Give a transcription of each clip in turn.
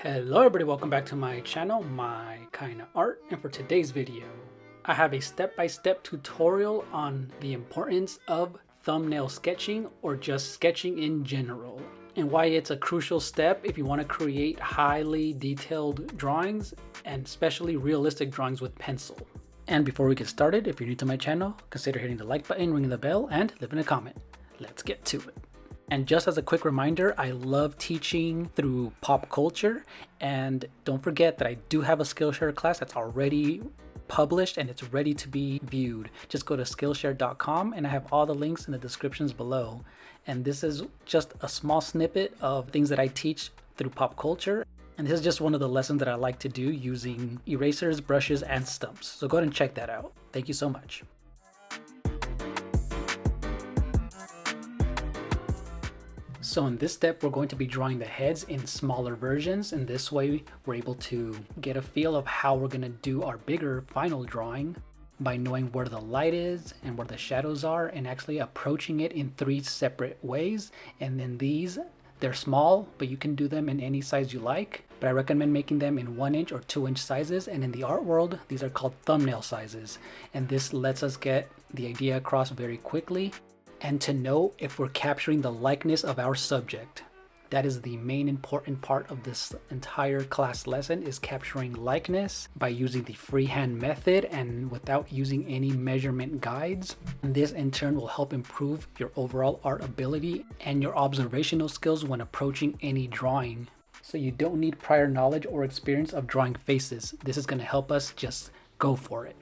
Hello everybody, welcome back to my channel, My Kinda Art, and for today's video, I have a step-by-step tutorial on the importance of thumbnail sketching or just sketching in general, and why it's a crucial step if you want to create highly detailed drawings and especially realistic drawings with pencil. And before we get started, if you're new to my channel, consider hitting the like button, ringing the bell, and leaving a comment. Let's get to it. And just as a quick reminder, I love teaching through pop culture, and don't forget that I do have a Skillshare class that's already published and it's ready to be viewed. Just go to Skillshare.com and I have all the links in the descriptions below. And this is just a small snippet of things that I teach through pop culture. And this is just one of the lessons that I like to do using erasers, brushes, and stumps. So go ahead and check that out. Thank you so much. So in this step, we're going to be drawing the heads in smaller versions, and this way we're able to get a feel of how we're going to do our bigger final drawing by knowing where the light is and where the shadows are and actually approaching it in 3 separate ways. And then they're small, but you can do them in any size you like, but I recommend making them in 1-inch or 2-inch sizes. And in the art world, these are called thumbnail sizes, and this lets us get the idea across very quickly and to know if we're capturing the likeness of our subject. That is the main important part of this entire class lesson, is capturing likeness by using the freehand method and without using any measurement guides. And this in turn will help improve your overall art ability and your observational skills when approaching any drawing. So you don't need prior knowledge or experience of drawing faces. This is going to help us just go for it.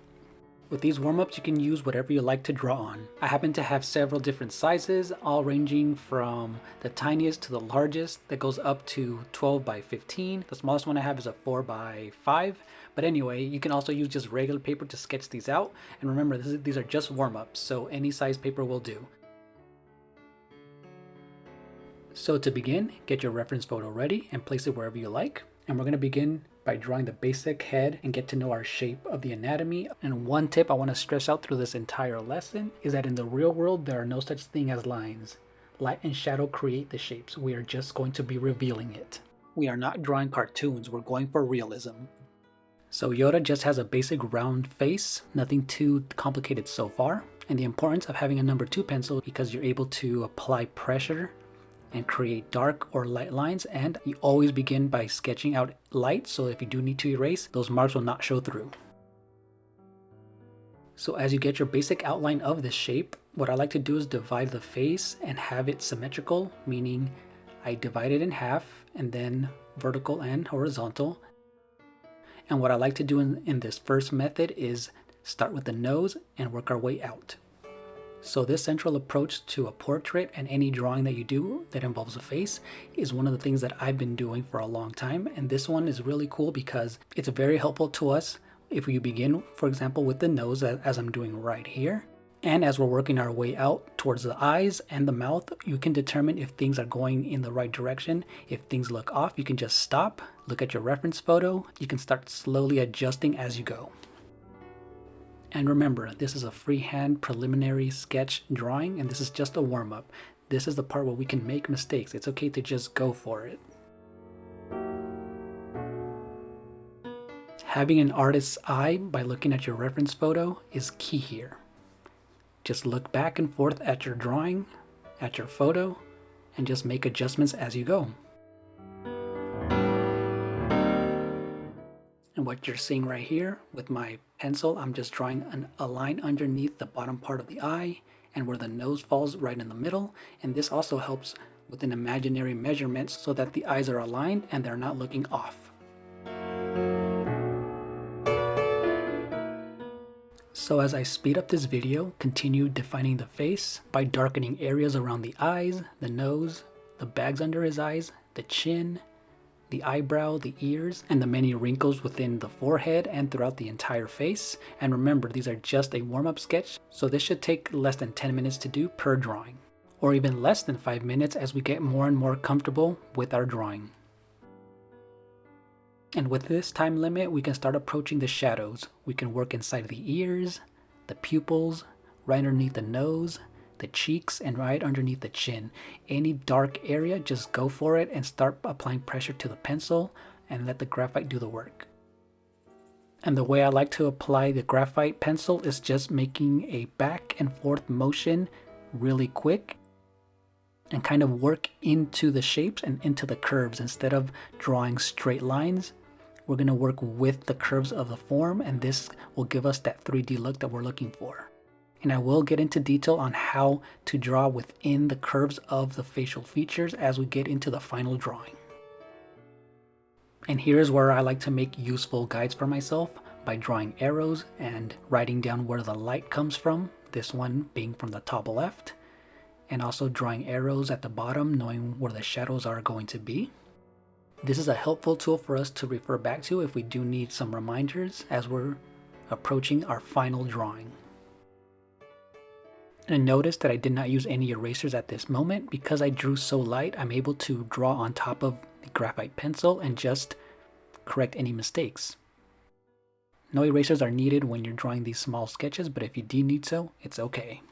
With these warm-ups, you can use whatever you like to draw on. I happen to have several different sizes, all ranging from the tiniest to the largest that goes up to 12 by 15. The smallest one I have is a 4 by 5. But anyway, you can also use just regular paper to sketch these out. And remember, these are just warm-ups, so any size paper will do. So to begin, get your reference photo ready and place it wherever you like. And we're going to begin by drawing the basic head and get to know our shape of the anatomy. And one tip I want to stress out through this entire lesson is that in the real world, there are no such thing as lines. Light and shadow create the shapes. We are just going to be revealing it. We are not drawing cartoons, we're going for realism. So Yoda just has a basic round face, nothing too complicated so far. And the importance of having a number 2 pencil, because you're able to apply pressure and create dark or light lines, and you always begin by sketching out light, so if you do need to erase, those marks will not show through. So as you get your basic outline of this shape, what I like to do is divide the face and have it symmetrical, meaning I divide it in half and then vertical and horizontal. And what I like to do in this first method is start with the nose and work our way out. So this central approach to a portrait and any drawing that you do that involves a face is one of the things that I've been doing for a long time. And this one is really cool because it's very helpful to us if you begin, for example, with the nose, as I'm doing right here. And as we're working our way out towards the eyes and the mouth, you can determine if things are going in the right direction. If things look off, you can just stop, look at your reference photo. You can start slowly adjusting as you go. And remember, this is a freehand preliminary sketch drawing, and this is just a warm-up. This is the part where we can make mistakes. It's okay to just go for it. Having an artist's eye by looking at your reference photo is key here. Just look back and forth at your drawing, at your photo, and just make adjustments as you go. And what you're seeing right here with my pencil, I'm just drawing a line underneath the bottom part of the eye and where the nose falls right in the middle. And this also helps with an imaginary measurement so that the eyes are aligned and they're not looking off. So as I speed up this video, continue defining the face by darkening areas around the eyes, the nose, the bags under his eyes, the chin, the eyebrow, the ears, and the many wrinkles within the forehead and throughout the entire face. And remember, these are just a warm-up sketch, so this should take less than 10 minutes to do per drawing, or even less than 5 minutes as we get more and more comfortable with our drawing. And with this time limit, we can start approaching the shadows. We can work inside the ears, the pupils, right underneath the nose, the cheeks, and right underneath the chin. Any dark area, just go for it and start applying pressure to the pencil and let the graphite do the work. And the way I like to apply the graphite pencil is just making a back and forth motion really quick and kind of work into the shapes and into the curves. Instead of drawing straight lines, we're going to work with the curves of the form, and this will give us that 3D look that we're looking for. And I will get into detail on how to draw within the curves of the facial features as we get into the final drawing. And here's where I like to make useful guides for myself by drawing arrows and writing down where the light comes from, this one being from the top left, and also drawing arrows at the bottom, knowing where the shadows are going to be. This is a helpful tool for us to refer back to if we do need some reminders as we're approaching our final drawing. And notice that I did not use any erasers at this moment. Because I drew so light, I'm able to draw on top of the graphite pencil and just correct any mistakes. No erasers are needed when you're drawing these small sketches, but if you do need so, it's okay.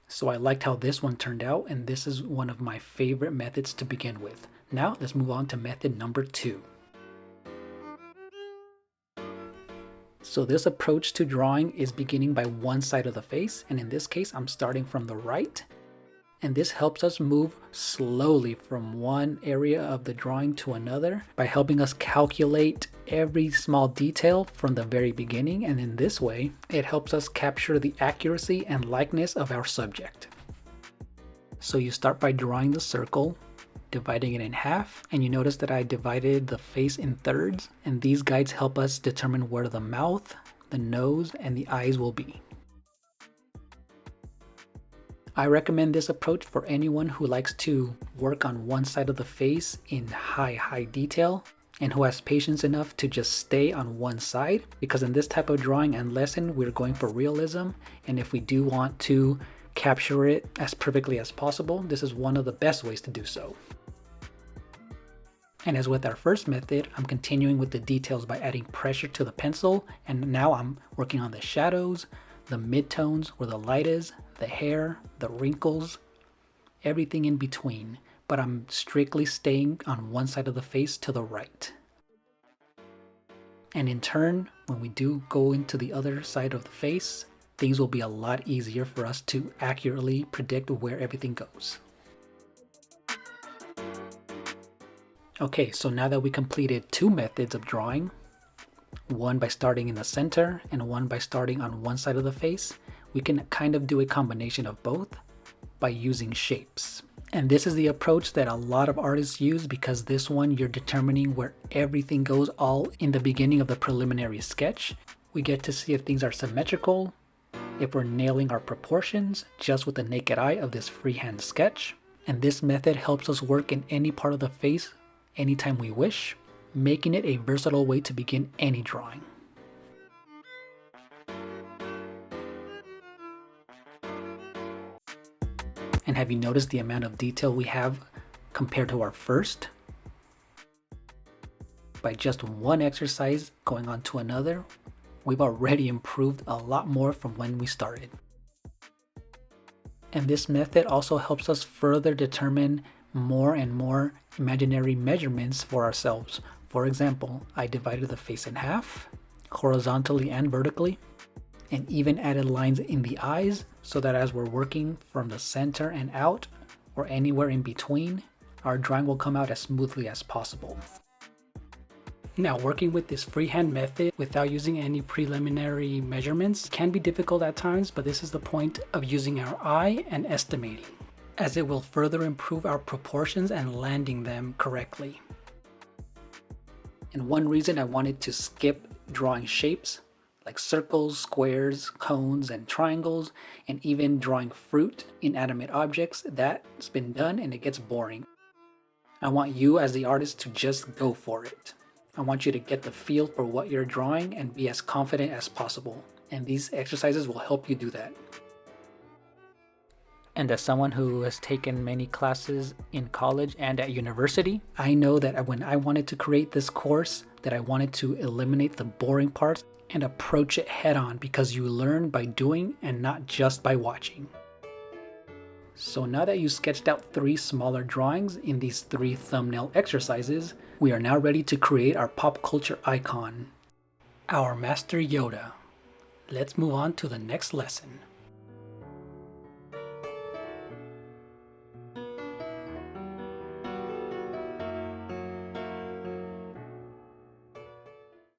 So I liked how this one turned out, and this is one of my favorite methods to begin with. Now let's move on to method number 2. So this approach to drawing is beginning by one side of the face, and in this case I'm starting from the right. And this helps us move slowly from one area of the drawing to another by helping us calculate every small detail from the very beginning, and in this way it helps us capture the accuracy and likeness of our subject. So you start by drawing the circle, dividing it in half, and you notice that I divided the face in thirds, and these guides help us determine where the mouth, the nose, and the eyes will be. I recommend this approach for anyone who likes to work on one side of the face in high detail and who has patience enough to just stay on one side, because in this type of drawing and lesson we're going for realism, and if we do want to capture it as perfectly as possible, this is one of the best ways to do so. And as with our first method, I'm continuing with the details by adding pressure to the pencil, and now I'm working on the shadows, the midtones where the light is, the hair, the wrinkles, everything in between, but I'm strictly staying on one side of the face to the right. And in turn, when we do go into the other side of the face, things will be a lot easier for us to accurately predict where everything goes. Okay, so now that we completed 2 methods of drawing, one by starting in the center and one by starting on one side of the face, we can kind of do a combination of both by using shapes. And this is the approach that a lot of artists use, because this one you're determining where everything goes all in the beginning of the preliminary sketch. We get to see if things are symmetrical, if we're nailing our proportions just with the naked eye of this freehand sketch. And this method helps us work in any part of the face anytime we wish, making it a versatile way to begin any drawing. And have you noticed the amount of detail we have compared to our first? By just one exercise going on to another, we've already improved a lot more from when we started. And this method also helps us further determine more and more imaginary measurements for ourselves. For example, I divided the face in half, horizontally and vertically, and even added lines in the eyes so that as we're working from the center and out, or anywhere in between, our drawing will come out as smoothly as possible. Now, working with this freehand method without using any preliminary measurements can be difficult at times, but this is the point of using our eye and estimating, as it will further improve our proportions and landing them correctly. And one reason I wanted to skip drawing shapes like circles, squares, cones, and triangles, and even drawing fruit, inanimate objects, that's been done and it gets boring. I want you as the artist to just go for it. I want you to get the feel for what you're drawing and be as confident as possible. And these exercises will help you do that. And as someone who has taken many classes in college and at university, I know that when I wanted to create this course, that I wanted to eliminate the boring parts and approach it head on, because you learn by doing and not just by watching. So now that you sketched out 3 smaller drawings in these 3 thumbnail exercises, we are now ready to create our pop culture icon, our Master Yoda. Let's move on to the next lesson.